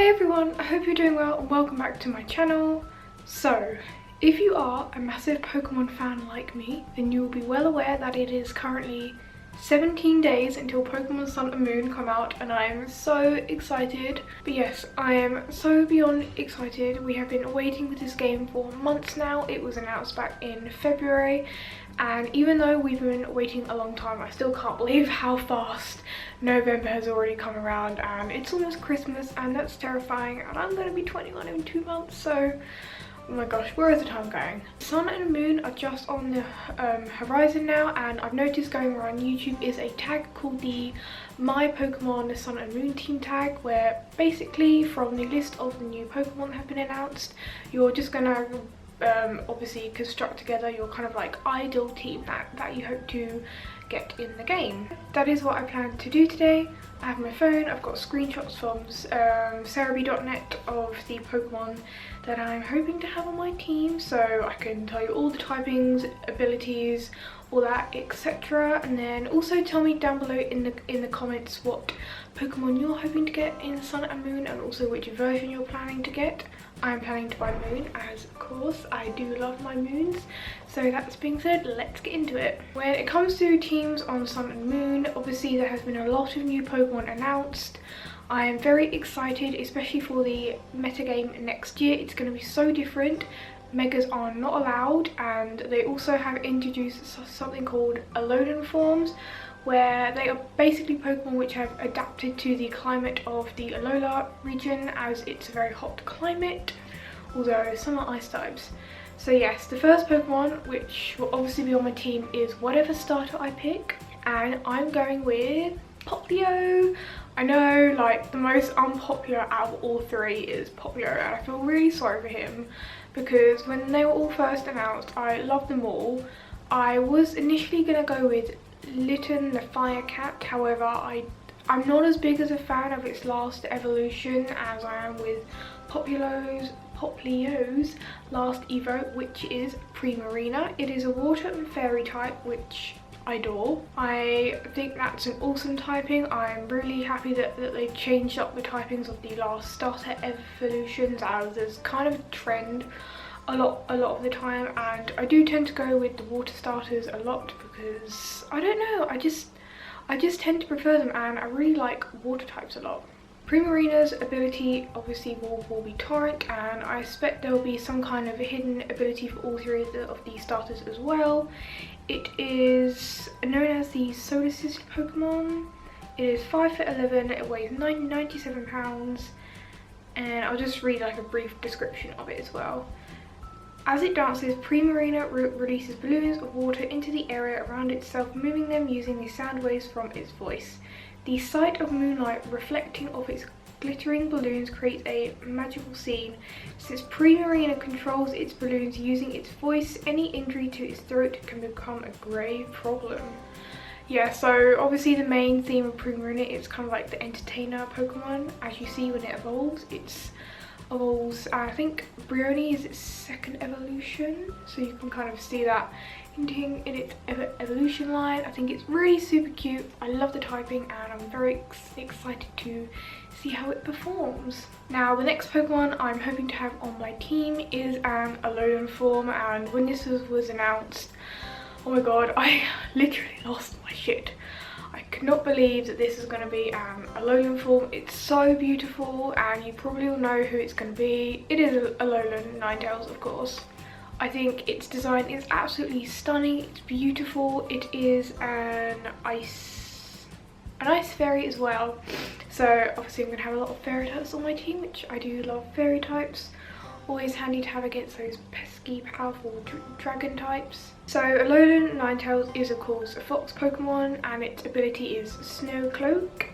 Hey everyone, I hope you're doing well and welcome back to my channel. So, if you are a massive Pokemon fan like me, then you will be well aware that it is currently 17 days until Pokemon Sun and Moon come out and I am so excited. But yes, I am so beyond excited. We have been waiting for this game for months now. It was announced back in February, and even though we've been waiting a long time, I still can't believe how fast November has already come around and it's almost Christmas, and that's terrifying, and I'm going to be 21 in 2 months, so oh my gosh, where is the time going? Sun and Moon are just on the horizon now, and I've noticed going around YouTube is a tag called the My Pokemon Sun and Moon team tag, where basically from the list of the new Pokemon that have been announced, you're just gonna obviously construct together your kind of like ideal team that you hope to get in the game. That is what I plan to do today. I have my phone, I've got screenshots from Cerebi.net of the Pokemon that I'm hoping to have on my team, so I can tell you all the typings, abilities, all that, etc. And then also tell me down below in the comments what Pokemon you're hoping to get in Sun and Moon, and also which version you're planning to get. I'm planning to buy Moon, as of course I do love my Moons. So that being said, let's get into it. When it comes to teams on Sun and Moon, obviously there has been a lot of new Pokemon announced. I am very excited, especially for the metagame next year. It's going to be so different. Megas are not allowed, and they also have introduced something called Alolan forms, where they are basically Pokemon which have adapted to the climate of the Alola region, as it's a very hot climate, although some are ice types. So yes, the first Pokemon which will obviously be on my team is whatever starter I pick, and I'm going with Popplio. I know, like, the most unpopular out of all three is Popplio, and I feel really sorry for him because when they were all first announced, I loved them all. I was initially going to go with Litten the Fire Cat, however I'm not as big as a fan of its last evolution as I am with Popplio's last evo, which is Primarina. It is a water and fairy type, which I adore. I think that's an awesome typing. I'm really happy that they've changed up the typings of the last starter evolutions, as there's kind of a trend a lot of the time, and I do tend to go with the water starters a lot because I don't know, I just tend to prefer them, and I really like water types a lot. Primarina's ability obviously will be Torrent, and I expect there will be some kind of a hidden ability for all three of these starters as well. It is known as the Solar Sister Pokemon. It is 5'11", it weighs 97 pounds, and I'll just read like a brief description of it as well. As it dances, Primarina releases balloons of water into the area around itself, moving them using the sound waves from its voice. The sight of moonlight reflecting off its glittering balloons creates a magical scene. Since Primarina controls its balloons using its voice, any injury to its throat can become a grave problem. Yeah, so obviously the main theme of Primarina is kind of like the entertainer Pokemon. As you see when it evolves, I think Briony is its second evolution, so you can kind of see that hinting in its evolution line. I think it's really super cute. I love the typing, and I'm very excited to see how it performs. Now, the next Pokemon I'm hoping to have on my team is an Alolan form, and when this was announced, oh my god, I literally lost my shit. I could not believe that this is going to be an Alolan form. It's so beautiful, and you probably all know who it's going to be. It is Alolan Ninetales, of course. I think its design is absolutely stunning. It's beautiful. It is an ice fairy as well. So obviously I'm going to have a lot of fairy types on my team, which I do love fairy types. Always handy to have against those pesky, powerful dragon types. So Alolan Ninetales is of course a fox Pokemon, and its ability is Snow Cloak.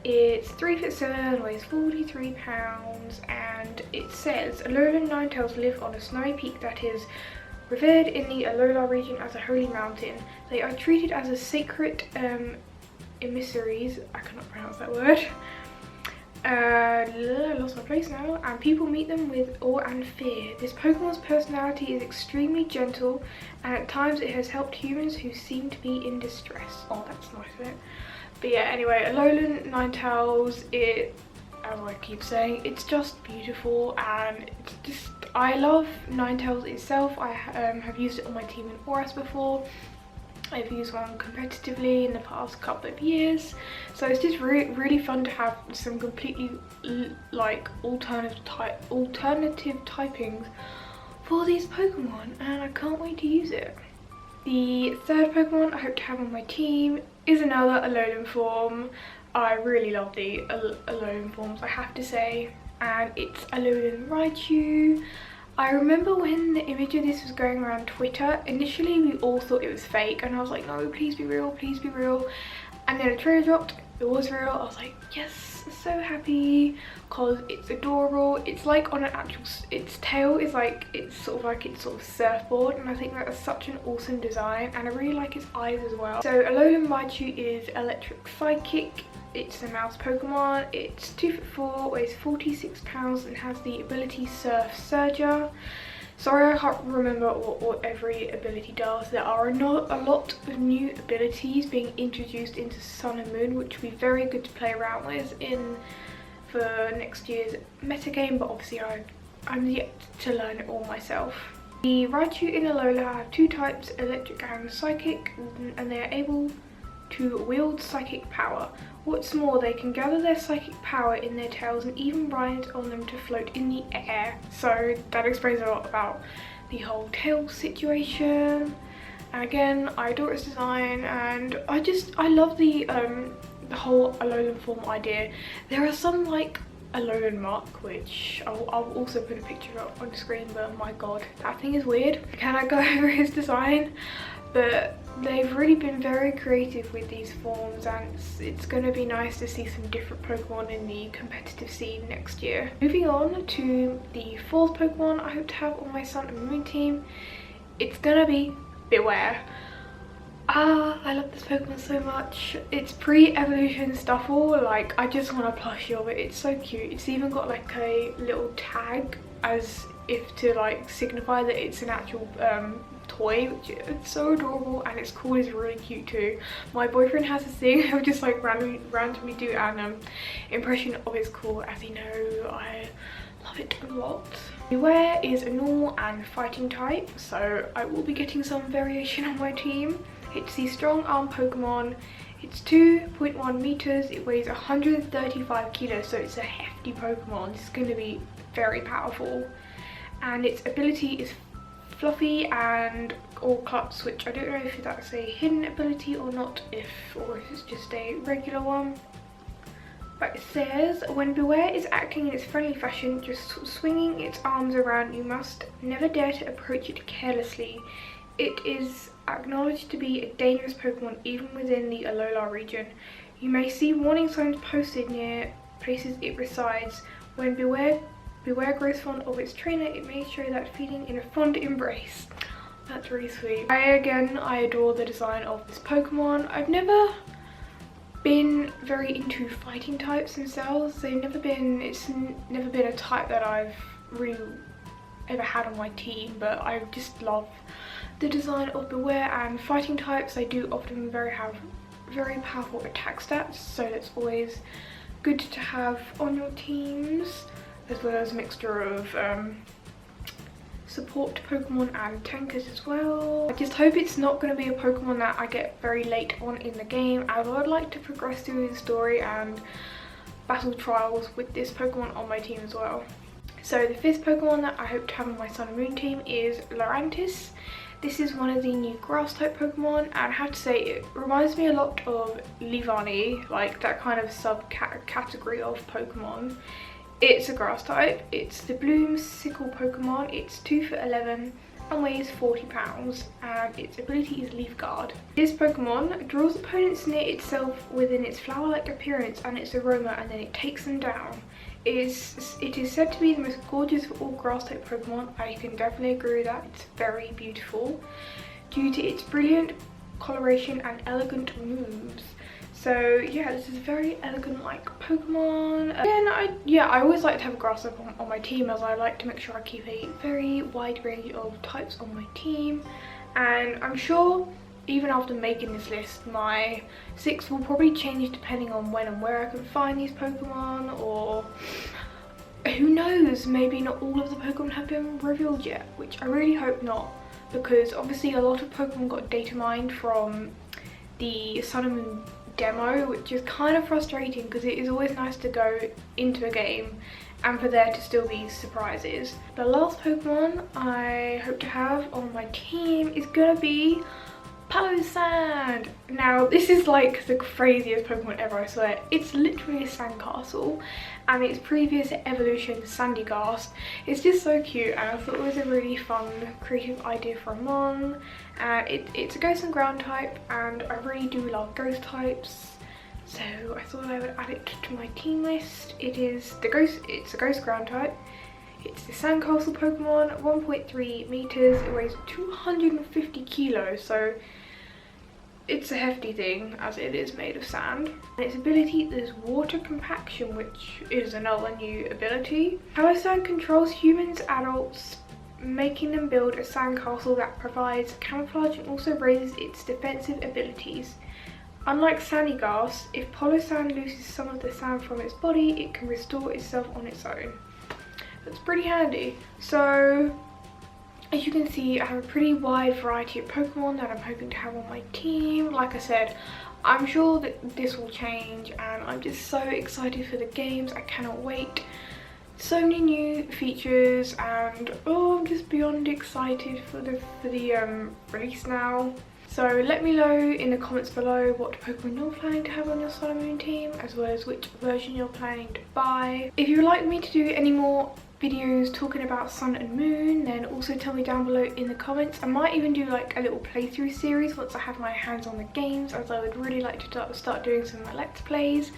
It's 3'7", weighs 43 pounds, and it says Alolan Ninetales live on a snowy peak that is revered in the Alola region as a holy mountain. They are treated as a sacred emissaries. I cannot pronounce that word. I lost my place now, and people meet them with awe and fear. This Pokemon's personality is extremely gentle, and at times it has helped humans who seem to be in distress. Oh, that's nice of it. But yeah, anyway, Alolan Ninetales, it as I keep saying, it's just beautiful, and it's just, I love Ninetales itself. I have used it on my team in Oras before. I've used one competitively in the past couple of years, so it's just really fun to have some completely like alternative typings for these Pokemon, and I can't wait to use it. The third Pokemon I hope to have on my team is another Alolan form. I really love the Alolan forms, I have to say, and it's Alolan Raichu. I remember when the image of this was going around Twitter, initially we all thought it was fake, and I was like, no, please be real, please be real. And then a trailer dropped, it was real. I was like, yes, so happy, because it's adorable. It's like on an actual, its tail is like, it's sort of surfboard, and I think that is such an awesome design, and I really like its eyes as well. So Alolan Raichu is Electric Sidekick. It's a mouse Pokemon. It's 2'4", weighs 46 pounds, and has the ability Surf Surger. Sorry, I can't remember what every ability does. There are not a lot of new abilities being introduced into Sun and Moon, which will be very good to play around with for next year's metagame, but obviously I'm yet to learn it all myself. The Raichu in Alola have two types, Electric and Psychic, and they are able to wield psychic power. What's more, they can gather their psychic power in their tails and even ride on them to float in the air. So that explains a lot about the whole tail situation. And again, I adore its design, and I love the whole Alolan form idea. There are some like Alolan Mark, which I'll also put a picture up on the screen, but my god, that thing is weird. Can I go over his design? But they've really been very creative with these forms, and it's going to be nice to see some different Pokemon in the competitive scene next year. Moving on to the fourth Pokemon I hope to have on my Sun and Moon team, it's gonna be Beware. I love this Pokemon so much. It's pre-evolution Stuffle, like I just want a plushie of it. It's so cute. It's even got like a little tag as if to like signify that it's an actual toy, which is so adorable, and its cool is really cute too. My boyfriend has this thing of just like randomly do an impression of its cool, as you know I love it a lot. Beware is a normal and fighting type, so I will be getting some variation on my team. It's the strong arm Pokemon. It's 2.1 meters, it weighs 135 kilos, so it's a hefty Pokemon. It's going to be very powerful, and its ability is Fluffy and or Clutch, which I don't know if that's a hidden ability or not, or if it's just a regular one. But it says, when Beware is acting in its friendly fashion, just swinging its arms around, you must never dare to approach it carelessly. It is acknowledged to be a dangerous Pokemon even within the Alola region. You may see warning signs posted near places it resides. When Beware grows fond of its trainer, it may show that feeling in a fond embrace. That's really sweet. I adore the design of this Pokemon. I've never been very into fighting types themselves. It's never been a type that I've really ever had on my team, but I just love the design of Beware. And fighting types, they do often have very powerful attack stats, so that's always good to have on your teams, as well as a mixture of support Pokemon and tankers as well. I just hope it's not going to be a Pokemon that I get very late on in the game, as I would like to progress through the story and battle trials with this Pokemon on my team as well. So the fifth Pokemon that I hope to have on my Sun and Moon team is Lentes. This is one of the new grass type Pokemon, and I have to say it reminds me a lot of Livani, like that kind of subcategory of Pokemon. It's a grass type. It's the Bloom Sickle Pokemon. It's 2'11" and weighs 40 pounds, and its ability is Leaf Guard. This Pokemon draws opponents near itself within its flower-like appearance and its aroma, and then it takes them down. It is said to be the most gorgeous of all grass type Pokemon. I can definitely agree with that. It's very beautiful due to its brilliant coloration and elegant moves. So yeah, this is a very elegant like Pokemon. And I always like to have a grass type on my team, as I like to make sure I keep a very wide range of types on my team. And I'm sure even after making this list, my 6 will probably change depending on when and where I can find these Pokemon, or who knows, maybe not all of the Pokemon have been revealed yet, which I really hope not, because obviously a lot of Pokemon got data mined from the Sun and Moon demo, which is kind of frustrating because it is always nice to go into a game and for there to still be surprises. The last Pokemon I hope to have on my team is gonna be Palossand. Now this is like the craziest Pokemon ever, I swear. It's literally a sandcastle, and its previous evolution, Sandygast, is just so cute, and I thought it was a really fun creative idea for a Mon. It's a ghost and ground type, and I really do love ghost types, so I thought I would add it to my team list. It's a ghost ground type. It's the sandcastle Pokemon, 1.3 meters, it weighs 250 kilos, so it's a hefty thing as it is made of sand. And its ability is water compaction, which is another new ability. Palossand controls humans, adults, making them build a sandcastle that provides camouflage and also raises its defensive abilities. Unlike Sandygast, if Palossand loses some of the sand from its body, it can restore itself on its own. That's pretty handy. So as you can see, I have a pretty wide variety of Pokemon that I'm hoping to have on my team. Like I said, I'm sure that this will change, and I'm just so excited for the games. I cannot wait. So many new features, and oh, I'm just beyond excited for the release now. So let me know in the comments below what Pokemon you're planning to have on your Sun and Moon team, as well as which version you're planning to buy. If you would like me to do any more videos talking about Sun and Moon, then also tell me down below in the comments. I might even do like a little playthrough series once I have my hands on the games, as I would really like to start doing some of my Let's Plays.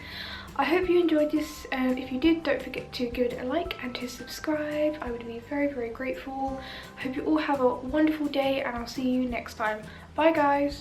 I hope you enjoyed this. If you did, don't forget to give it a like and to subscribe. I would be very, very grateful. I hope you all have a wonderful day, and I'll see you next time. Bye guys!